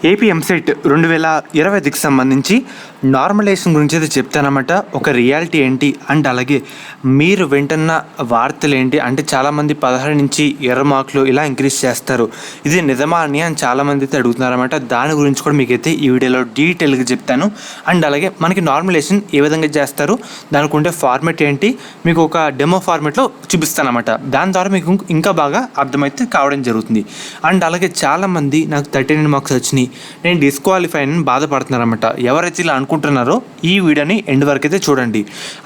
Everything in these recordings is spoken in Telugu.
ఏపీ ఎంసెట్ 2025కి సంబంధించి నార్మలైజేషన్ గురించి అయితే చెప్తానమాట. ఒక రియాలిటీ ఏంటి అండ్ అలాగే మీరు వింటున్న వార్తలు ఏంటి అంటే చాలామంది 16 నుంచి 20 మార్కులు ఇలా ఇంక్రీజ్ చేస్తారు, ఇది నిజమా అని చాలామంది అయితే అడుగుతున్నారన్నమాట. దాని గురించి కూడా మీకైతే ఈ వీడియోలో డీటెయిల్గా చెప్తాను. అండ్ అలాగే మనకి నార్మలైజేషన్ ఏ విధంగా చేస్తారు, దానికి ఉండే ఫార్మెట్ ఏంటి మీకు ఒక డెమో ఫార్మెట్లో చూపిస్తానమాట. దాని ద్వారా మీకు ఇంకా బాగా అర్థమైతే కావడం జరుగుతుంది. అండ్ అలాగే చాలామంది నాకు 39 మార్క్స్ వచ్చినాయి, నేను డిస్క్వాలిఫై అని బాధపడుతున్నారన్నమాట. ఎవరైతే ఇలా అనుకుంటున్నారో ఈ వీడియోని ఎండ్ వరకు అయితే చూడండి.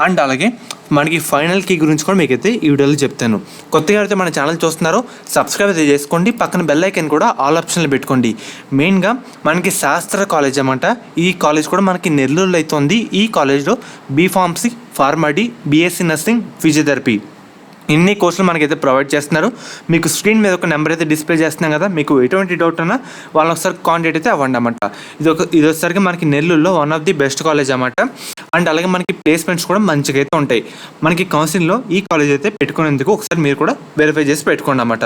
అండ్ అలాగే మనకి ఫైనల్ కీ గురించి కూడా మీకైతే ఈ వీడియోలో చెప్తాను. కొత్తగా అయితే మన ఛానల్ చూస్తున్నారో సబ్స్క్రైబ్ అయితే చేసుకోండి, పక్కన బెల్ ఐకాన్ కూడా ఆల్ ఆప్షన్లో పెట్టుకోండి. మెయిన్గా మనకి శాస్త్ర కాలేజ్ అన్నమాట. ఈ కాలేజ్ కూడా మనకి నెల్లూరులో అయితే ఉంది. ఈ కాలేజ్లో B Pharmacy, PharmD, BSc nursing, physiotherapy ఇన్ని కోర్సులు మనకైతే ప్రొవైడ్ చేస్తున్నారు. మీకు స్క్రీన్ మీద ఒక నెంబర్ అయితే డిస్ప్లే చేస్తున్నాం కదా, మీకు ఎటువంటి డౌట్ ఉన్నా వాళ్ళని ఒకసారి కాంటాక్ట్ అయితే అవ్వండి అన్నమాట. ఇది వచ్చేసరికి మనకి నెల్లూరులో one of the best college అన్నమాట. అండ్ అలాగే మనకి ప్లేస్మెంట్స్ కూడా మంచిగా అయితే ఉంటాయి. మనకి కౌన్సిలింగ్లో ఈ కాలేజ్ అయితే పెట్టుకునేందుకు ఒకసారి మీరు కూడా వెరిఫై చేసి పెట్టుకోండి అన్నమాట.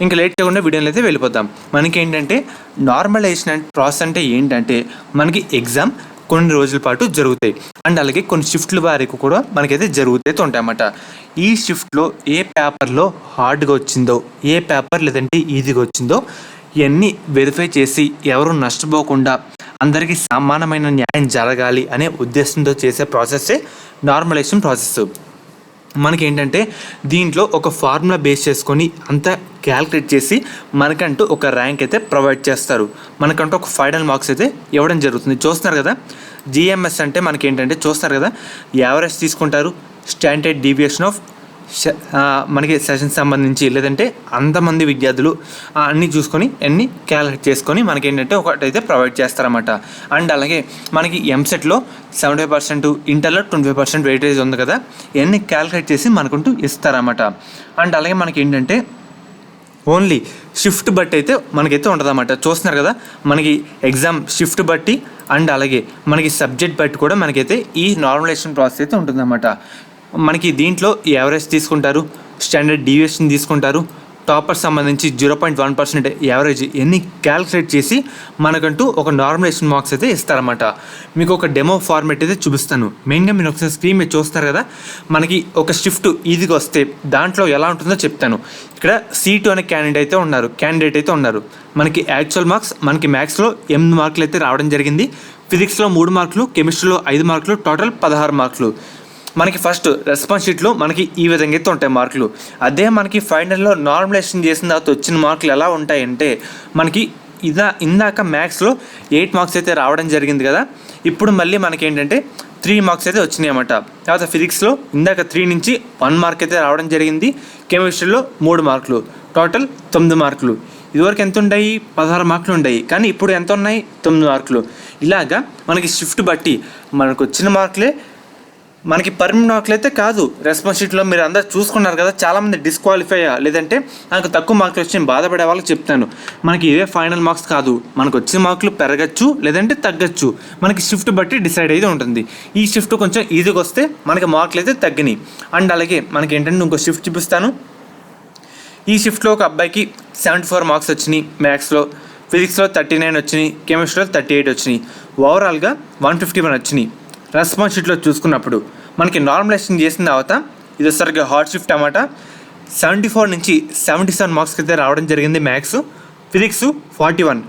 ఇంకా లేట్ చేయకుండా వీడియోలో అయితే వెళ్ళిపోతాం. మనకి ఏంటంటే నార్మలైజేషన్ ప్రాసెస్ అంటే ఏంటంటే మనకి ఎగ్జామ్ కొన్ని రోజుల పాటు జరుగుతాయి. అండ్ అలాగే కొన్ని షిఫ్ట్ల వారికి కూడా మనకైతే జరుగుతూ ఉంటాయన్నమాట. ఈ షిఫ్ట్లో ఏ పేపర్లో హార్డ్గా వచ్చిందో, ఏ పేపర్ లేదంటే ఈజీగా వచ్చిందో ఇవన్నీ వెరిఫై చేసి ఎవరు నష్టపోకుండా అందరికీ సమానమైన న్యాయం జరగాలి అనే ఉద్దేశంతో చేసే ప్రాసెస్సే నార్మలైజేషన్ ప్రాసెస్. మనకేంటంటే దీంట్లో ఒక ఫార్ములా బేస్ చేసుకొని అంతా క్యాల్కులేట్ చేసి మనకంటూ ఒక ర్యాంక్ అయితే ప్రొవైడ్ చేస్తారు. మనకంటూ ఒక ఫైనల్ మార్క్స్ అయితే ఇవ్వడం జరుగుతుంది. చూస్తున్నారు కదా, జిఎంఎస్ అంటే మనకేంటంటే చూస్తారు కదా, యావరేజ్ తీసుకుంటారు, స్టాండర్డ్ డీవియేషన్ ఆఫ్ మనకి సెషన్ సంబంధించి లేదంటే అంతమంది విద్యార్థులు అన్నీ చూసుకొని అన్నీ క్యాల్కులేట్ చేసుకొని మనకేంటంటే ఒకటైతే ప్రొవైడ్ చేస్తారన్నమాట. అండ్ అలాగే మనకి ఎంసెట్లో 75%, ఇంటర్లో 25% వెయిటేజ్ ఉంది కదా, ఇవన్నీ క్యాల్కులేట్ చేసి మనకుంటూ ఇస్తారన్నమాట. అండ్ అలాగే మనకి ఏంటంటే ఓన్లీ షిఫ్ట్ బట్టి అయితే మనకైతే ఉంటుందన్నమాట. చూస్తున్నారు కదా, మనకి ఎగ్జామ్ షిఫ్ట్ బట్టి అండ్ అలాగే మనకి సబ్జెక్ట్ బట్టి కూడా మనకైతే ఈ నార్మలైజేషన్ ప్రాసెస్ అయితే ఉంటుందన్నమాట. మనకి దీంట్లో యావరేజ్ తీసుకుంటారు, స్టాండర్డ్ డీవియేషన్ తీసుకుంటారు, టాపర్ సంబంధించి 0.1% యావరేజ్ ఎన్ని క్యాల్కులేట్ చేసి మనకంటూ ఒక నార్మలైజేషన్ మార్క్స్ అయితే ఇస్తారన్నమాట. మీకు ఒక డెమో ఫార్మేట్ అయితే చూపిస్తాను. మెయిన్గా మీరు ఒకసారి స్క్రీన్ మీద చూస్తారు కదా, మనకి ఒక షిఫ్ట్ ఈజీగా వస్తే దాంట్లో ఎలా ఉంటుందో చెప్తాను. ఇక్కడ C2 అనే క్యాండిడేట్ అయితే ఉన్నారు. మనకి యాక్చువల్ మార్క్స్ మనకి మ్యాథ్స్లో 8 మార్కులు అయితే రావడం జరిగింది, ఫిజిక్స్లో 3 మార్కులు, కెమిస్ట్రీలో 5 మార్కులు, టోటల్ 16 మార్కులు. మనకి ఫస్ట్ రెస్పాన్స్ షీట్లో మనకి ఈ విధంగా అయితే ఉంటాయి మార్కులు. అదే మనకి ఫైనల్లో నార్మలైజేషన్ చేసిన తర్వాత వచ్చిన మార్కులు ఎలా ఉంటాయంటే మనకి ఇందాక మ్యాథ్స్లో 8 మార్క్స్ అయితే రావడం జరిగింది కదా, ఇప్పుడు మళ్ళీ మనకి ఏంటంటే 3 మార్క్స్ అయితే వచ్చినాయి అన్నమాట. తర్వాత ఫిజిక్స్లో ఇందాక 3 నుంచి 1 మార్క్ అయితే రావడం జరిగింది, కెమిస్ట్రీలో 3 మార్కులు, టోటల్ 9 మార్కులు. ఇదివరకు ఎంత ఉన్నాయి, 16 మార్కులు ఉన్నాయి, కానీ ఇప్పుడు ఎంత ఉన్నాయి, 9 మార్కులు. ఇలాగా మనకి షిఫ్ట్ బట్టి మనకు వచ్చిన మార్కులే మనకి పర్మనెంట్ మార్కులు అయితే కాదు. రెస్పాన్స్ షీట్లో మీరు అందరూ చూసుకున్నారు కదా, చాలామంది డిస్క్వాలిఫై లేదంటే నాకు తక్కువ మార్కులు వచ్చి బాధపడే వాళ్ళకి చెప్తాను, మనకి ఇవే ఫైనల్ మార్క్స్ కాదు, మనకు వచ్చిన మార్కులు పెరగచ్చు లేదంటే తగ్గచ్చు, మనకి షిఫ్ట్ బట్టి డిసైడ్ అయితే ఉంటుంది. ఈ షిఫ్ట్ కొంచెం ఈజీగా వస్తే మనకి మార్కులు అయితే తగ్గినాయి. అండ్ అలాగే మనకి ఏంటంటే ఇంకో షిఫ్ట్ చూపిస్తాను. ఈ షిఫ్ట్లో ఒక అబ్బాయికి 74 మార్క్స్ వచ్చినాయి, మ్యాథ్స్లో, ఫిజిక్స్లో 39 వచ్చినాయి, కెమిస్ట్రీలో 38 వచ్చినాయి, ఓవరాల్గా 151 వచ్చినాయి. రెస్పాన్స్ షీట్లో చూసుకున్నప్పుడు మనకి నార్మలైజేషన్ చేసిన తర్వాత ఇది సరిగ్గా హార్డ్ షిఫ్ట్ అన్నమాట. 74 నుంచి 77 మార్క్స్కి అయితే రావడం జరిగింది మ్యాథ్స్, ఫిజిక్స్ 41,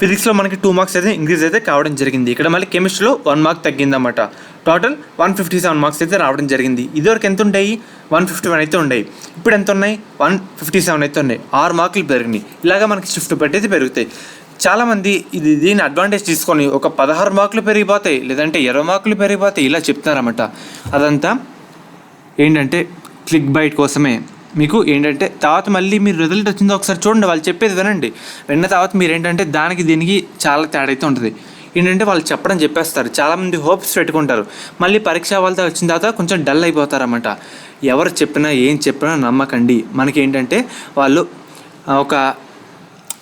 ఫిజిక్స్లో మనకి 2 మార్క్స్ అయితే ఇంక్రీజ్ అయితే కావడం జరిగింది. ఇక్కడ మళ్ళీ కెమిస్ట్రీలో 1 మార్క్ తగ్గిందన్నమాట. టోటల్ 157 మార్క్స్ అయితే రావడం జరిగింది. ఇదివరకు ఎంత ఉంటాయి, 151 అయితే ఉన్నాయి, ఇప్పుడు ఎంత ఉన్నాయి, 157 అయితే ఉన్నాయి, 6 మార్కులు పెరిగినాయి. ఇలాగా మనకి షిఫ్ట్ బట్టి అయితే పెరుగుతాయి. చాలామంది దీన్ని అడ్వాంటేజ్ తీసుకొని ఒక 16 మార్కులు పెరిగిపోతాయి లేదంటే 20 మార్కులు పెరిగిపోతాయి ఇలా చెప్తున్నారన్నమాట. అదంతా ఏంటంటే క్లిక్ బైట్ కోసమే. మీకు ఏంటంటే తర్వాత మళ్ళీ మీరు రిజల్ట్ వచ్చిందో ఒకసారి చూడండి, వాళ్ళు చెప్పేది వినండి. విన్న తర్వాత మీరు ఏంటంటే దానికి దీనికి చాలా తేడా అయితే ఉంటుంది. ఏంటంటే వాళ్ళు చెప్పేస్తారు, చాలామంది హోప్స్ పెట్టుకుంటారు, మళ్ళీ పరీక్ష వాళ్ళతో వచ్చిన తర్వాత కొంచెం డల్ అయిపోతారన్నమాట. ఎవరు చెప్పినా ఏం చెప్పినా నమ్మకండి. మనకి ఏంటంటే వాళ్ళు ఒక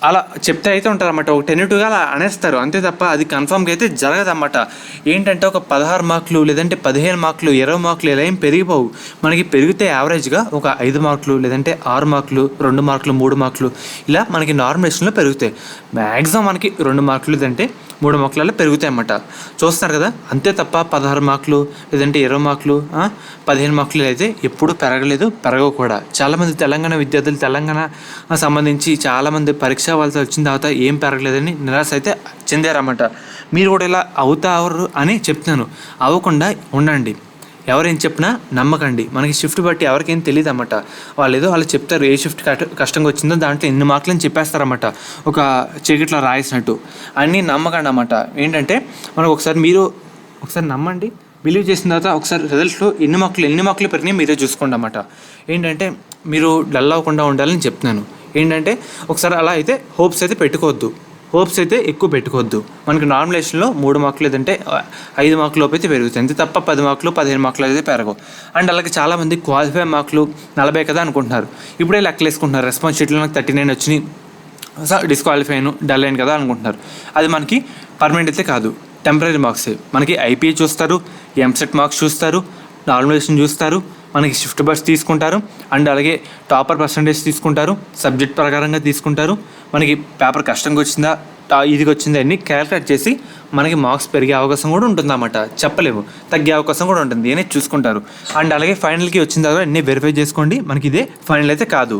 అలా చెప్తే అయితే ఉంటారన్నమాట. ఒక టెన్యూటివ్గా అలా అనేస్తారు అంతే తప్ప అది కన్ఫామ్గా అయితే జరగదన్నమాట. ఏంటంటే ఒక 16 మార్కులు లేదంటే 15 మార్కులు 20 మార్కులు ఇలా ఏం పెరిగిపోవు. మనకి పెరిగితే యావరేజ్గా ఒక 5 మార్కులు లేదంటే 6 మార్కులు 2 మార్కులు 3 మార్కులు ఇలా మనకి నార్మలైజేషన్లో పెరుగుతాయి. మ్యాక్సిమం మనకి 2 మార్కులు లేదంటే 3 మార్కులలో పెరుగుతాయి అన్నమాట. చూస్తున్నారు కదా, అంతే తప్ప 16 మార్కులు లేదంటే 20 మార్కులు 15 మార్కులు అయితే ఎప్పుడూ పెరగలేదు, పెరగవు కూడా. చాలామంది తెలంగాణ విద్యార్థులు తెలంగాణ సంబంధించి చాలామంది పరీక్ష వాళ్ళతో వచ్చిన తర్వాత ఏం పెరగలేదని నిరాశ అయితే చెందారన్నమాట. మీరు కూడా ఇలా అవుతారు అని చెప్తున్నాను. అవ్వకుండా ఉండండి. ఎవరేం చెప్పినా నమ్మకండి. మనకి షిఫ్ట్ బట్టి ఎవరికేం తెలియదు అన్నమాట. వాళ్ళు ఏదో వాళ్ళు చెప్తారు ఏ షిఫ్ట్ కష్టంగా వచ్చిందో దాంట్లో ఎన్ని మార్కులు అని చెప్పేస్తారన్నమాట, ఒక చీకట్లో రాసినట్టు. అన్నీ నమ్మకండి అన్నమాట. ఏంటంటే మనకు మీరు ఒకసారి నమ్మండి, బిలీవ్ చేసిన తర్వాత ఒకసారి రిజల్ట్స్లో ఎన్ని మార్కులు పెరిగినాయి మీరే చూసుకోండి అన్నమాట. ఏంటంటే మీరు డల్ అవ్వకుండా ఉండాలని చెప్తున్నాను. ఏంటంటే ఒకసారి అలా అయితే హోప్స్ అయితే ఎక్కువ పెట్టుకోవద్దు. మనకి నార్మలైజేషన్లో 3 మార్కులు లేదంటే 5 మార్కుల లోపు అయితే పెరుగుతాయి అంతే తప్ప 10 మార్కులు 15 మార్కులు అయితే పెరగవు. అండ్ అలాగే చాలామంది క్వాలిఫై మార్కులు 40 కదా అనుకుంటున్నారు. ఇప్పుడే లెక్కలు వేసుకుంటున్నారు. రెస్పాన్స్ షీట్లో నాకు 39 వచ్చినాయి, డిస్క్వాలిఫై అయిన డల్ అయ్యాను కదా అనుకుంటున్నారు. అది మనకి పర్మనెంట్ అయితే కాదు, టెంపరీ మార్క్సే. మనకి ఐపీఏ చూస్తారు, ఎంసెట్ మార్క్స్ చూస్తారు, నార్మలైజేషన్ చూస్తారు, మనకి షిఫ్ట్ బస్ తీసుకుంటారు, అండ్ అలాగే టాపర్ పర్సంటేజ్ తీసుకుంటారు, సబ్జెక్ట్ ప్రకారంగా తీసుకుంటారు. మనకి పేపర్ కష్టంగా వచ్చిందా ఇదిగా వచ్చిందా అన్ని క్యాలిక్యులేట్ చేసి మనకి మార్క్స్ పెరిగే అవకాశం కూడా ఉంటుందన్నమాట. చెప్పలేము, తగ్గే అవకాశం కూడా ఉంటుంది అని చూసుకుంటారు. అండ్ అలాగే ఫైనల్కి వచ్చిన తర్వాత అన్నీ వెరిఫై చేసుకోండి. మనకి ఇదే ఫైనల్ అయితే కాదు.